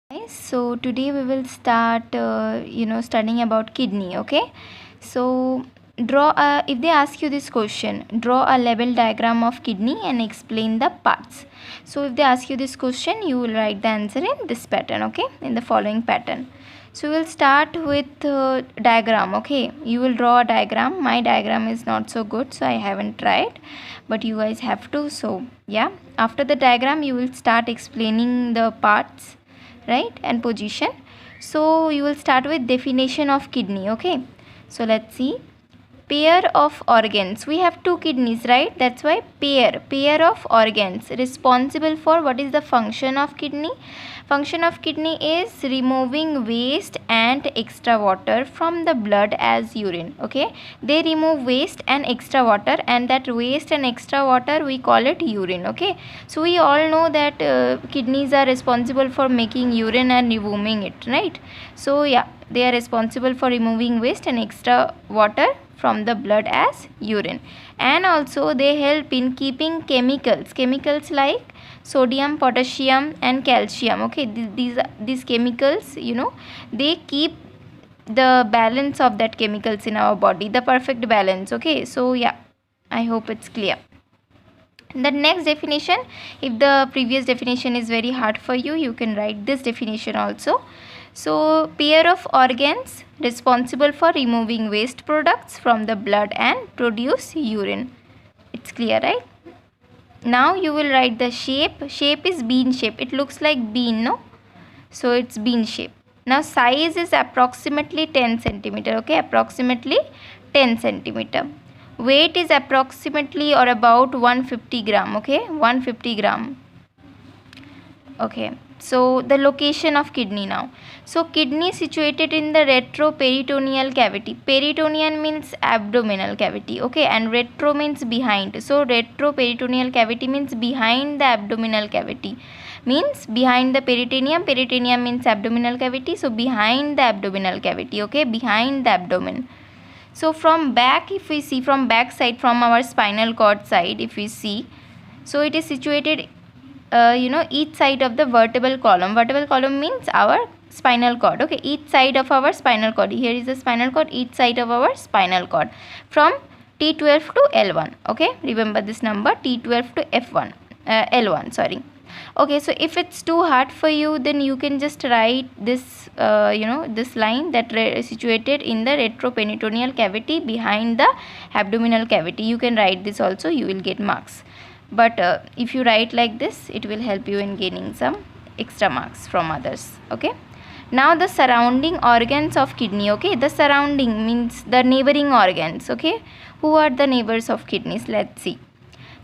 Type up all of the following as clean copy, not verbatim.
Guys, so today we will start studying about kidney. Okay, so if they ask you this question, draw a level diagram of kidney and explain the parts. So if they ask you this question, you will write the answer in this pattern. Okay, in the following pattern. So we'll start with diagram. Okay, you will draw a diagram. My diagram is not so good, so I haven't tried, but you guys have to. So yeah, after the diagram you will start explaining the parts, right, and position. So you will start with definition of kidney. Okay, so let's see. Pair of organs, we have two kidneys, right? That's why pair of organs responsible for what is the function of kidney. Function of kidney is removing waste and extra water from the blood as urine. Okay, they remove waste and extra water, and that waste and extra water we call it urine. Okay, so we all know that kidneys are responsible for making urine and removing it, right? So yeah, they are responsible for removing waste and extra water from the blood as urine, and also they help in keeping chemicals like sodium, potassium and calcium. Okay, these chemicals, they keep the balance of that chemicals in our body, the perfect balance. Okay, so yeah, I hope it's clear. The next definition, if the previous definition is very hard for you, you can write this definition also. So pair of organs responsible for removing waste products from the blood and produce urine. It's clear, right? Now you will write the shape is bean shape. It looks like bean, no? So it's bean shape. Now size is approximately 10 centimeter. Okay, approximately 10 centimeter. Weight is approximately or about 150 gram. Okay, 150 gram. Okay, so the location of kidney now. So kidney situated in the retroperitoneal cavity. Peritoneal means abdominal cavity. Okay, and retro means behind. So retroperitoneal cavity means behind the abdominal cavity. Means behind the peritoneum. Peritoneum means abdominal cavity. So behind the abdominal cavity. Okay, behind the abdomen. So from back, if we see from back side, from our spinal cord side, if we see, so it is situated each side of the vertebral column. Vertebral column means our spinal cord. Okay, each side of our spinal cord. Here is the spinal cord, each side of our spinal cord, from T12 to L1. Okay, remember this number, T12 to F1, L1, sorry. Okay, so if it's too hard for you, then you can just write this this line, that situated in the retroperitoneal cavity behind the abdominal cavity. You can write this also, you will get marks. But if you write like this, it will help you in gaining some extra marks from others. Okay, now the surrounding organs of kidney. Okay, the surrounding means the neighboring organs. Okay, who are the neighbors of kidneys? Let's see.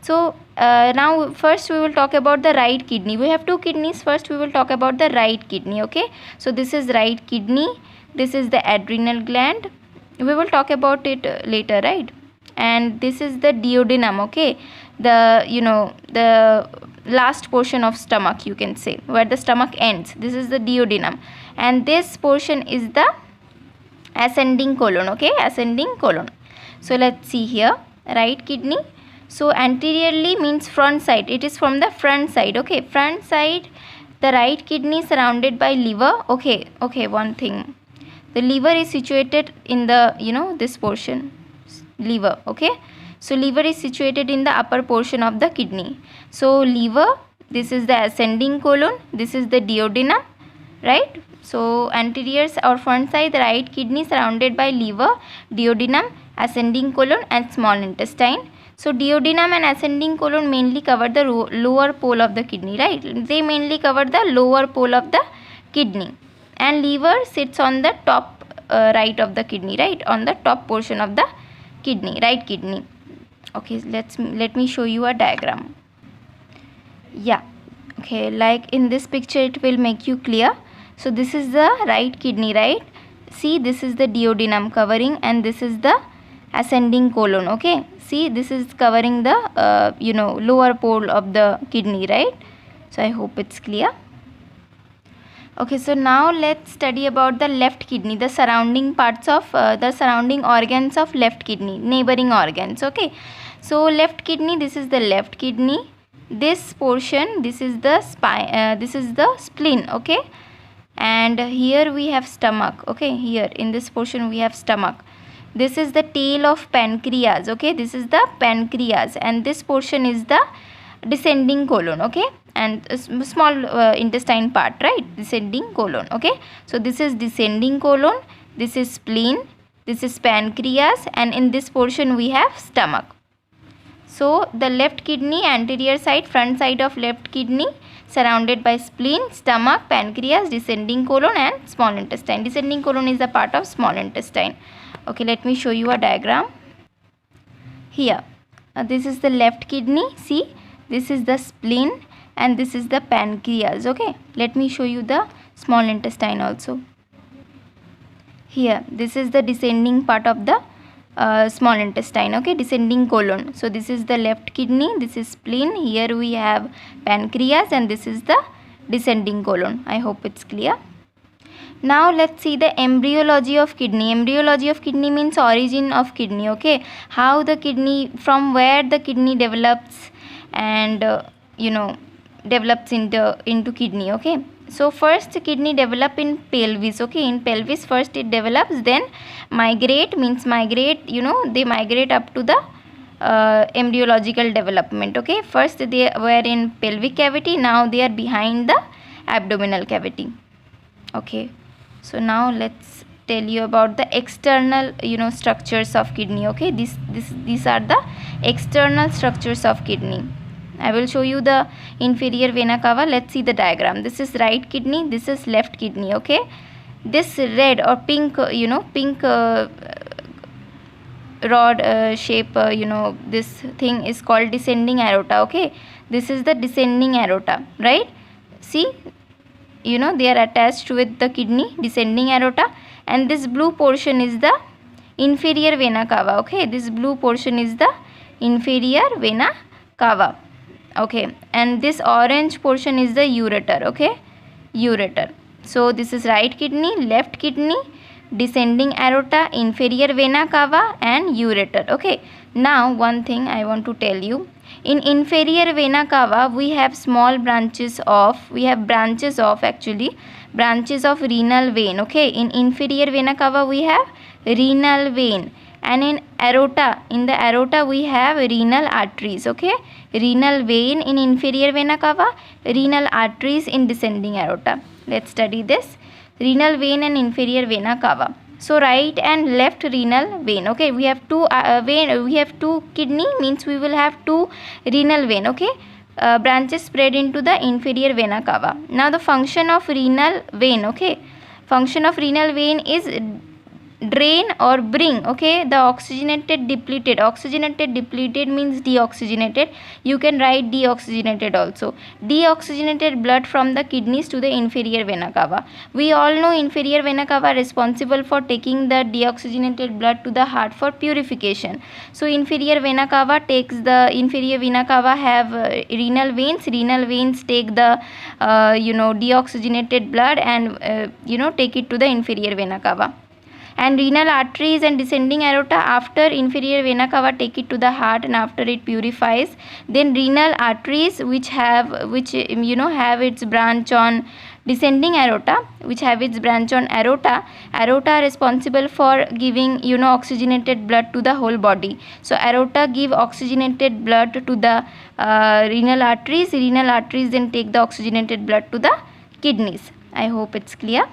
So now first we will talk about the right kidney. We have two kidneys. First we will talk about the right kidney. Okay, so this is right kidney, this is the adrenal gland. We will talk about it later, right? And this is the duodenum. Okay, the last portion of stomach, you can say, where the stomach ends. This is the duodenum, and this portion is the ascending colon. Okay, ascending colon. So let's see here, right kidney. So anteriorly means front side, it is from the front side. Okay, front side, the right kidney surrounded by liver. Okay, one thing, the liver is situated in the this portion, liver. Okay, so liver is situated in the upper portion of the kidney. So liver, this is the ascending colon, this is the duodenum, right? So anterior or front side, the right kidney surrounded by liver, duodenum, ascending colon and small intestine. So duodenum and ascending colon mainly cover the lower pole of the kidney, right? They mainly cover the lower pole of the kidney, and liver sits on the top right of the kidney, right, on the top portion of the kidney, right kidney. Okay, let me show you a diagram. Yeah, okay, like in this picture it will make you clear. So this is the right kidney, right? See, this is the duodenum covering, and this is the ascending colon. Okay, see, this is covering the lower pole of the kidney, right? So I hope it's clear. Okay, so now let's study about the left kidney, the surrounding parts of the surrounding organs of left kidney, neighboring organs. Okay, so left kidney, this is the left kidney. This portion, this is the spine, this is the spleen. Okay, and here we have stomach. Okay, here in this portion we have stomach. This is the tail of pancreas. Okay, this is the pancreas, and this portion is the descending colon. Okay, and a small intestine part, right? Descending colon. Okay, so this is descending colon, this is spleen, this is pancreas, and in this portion we have stomach. So the left kidney, anterior side, front side of left kidney, surrounded by spleen, stomach, pancreas, descending colon, and small intestine. Descending colon is a part of small intestine. Okay, let me show you a diagram. Here, this is the left kidney. See, this is the spleen and this is the pancreas. Okay, let me show you the small intestine also. Here, this is the descending part of the small intestine. Okay, descending colon. So this is the left kidney, this is spleen, here we have pancreas, and this is the descending colon. I hope it's clear. Now let's see the embryology of kidney. Embryology of kidney means origin of kidney. Okay, how the kidney, from where the kidney develops and develops into kidney. Okay, so first kidney develop in pelvis. Okay, in pelvis first it develops, then migrate, means migrate, they migrate up to the embryological development. Okay, first they were in pelvic cavity, now they are behind the abdominal cavity. Okay, so now let's tell you about the external structures of kidney. Okay, these are the external structures of kidney. I will show you the inferior vena cava. Let's see the diagram. This is right kidney, this is left kidney. Okay, this red or pink rod shape this thing is called descending aorta. Okay, this is the descending aorta, right? See, they are attached with the kidney, descending aorta, and this blue portion is the inferior vena cava. Okay, this blue portion is the inferior vena cava. Okay, and this orange portion is the ureter. Okay, ureter. So this is right kidney, left kidney, descending aorta, inferior vena cava, and ureter. Okay, now one thing I want to tell you. In inferior vena cava we have branches of renal vein. Okay, in inferior vena cava we have renal vein, and in the aorta we have renal arteries. Okay, renal vein in inferior vena cava, renal arteries in descending aorta. Let's study this renal vein and inferior vena cava. So right and left renal vein. Okay, we have two we have two kidney, means we will have two renal vein. Okay, branches spread into the inferior vena cava. Now the function of renal vein. Okay, function of renal vein is drain or bring, okay, the oxygenated depleted means deoxygenated, you can write deoxygenated also, deoxygenated blood from the kidneys to the inferior vena cava. We all know inferior vena cava responsible for taking the deoxygenated blood to the heart for purification. So inferior vena cava have renal veins take the deoxygenated blood and take it to the inferior vena cava. And renal arteries and descending aorta after inferior vena cava take it to the heart, and after it purifies, then renal arteries which have its branch on descending aorta, aorta responsible for giving oxygenated blood to the whole body. So aorta give oxygenated blood to the renal arteries then take the oxygenated blood to the kidneys. I hope it's clear.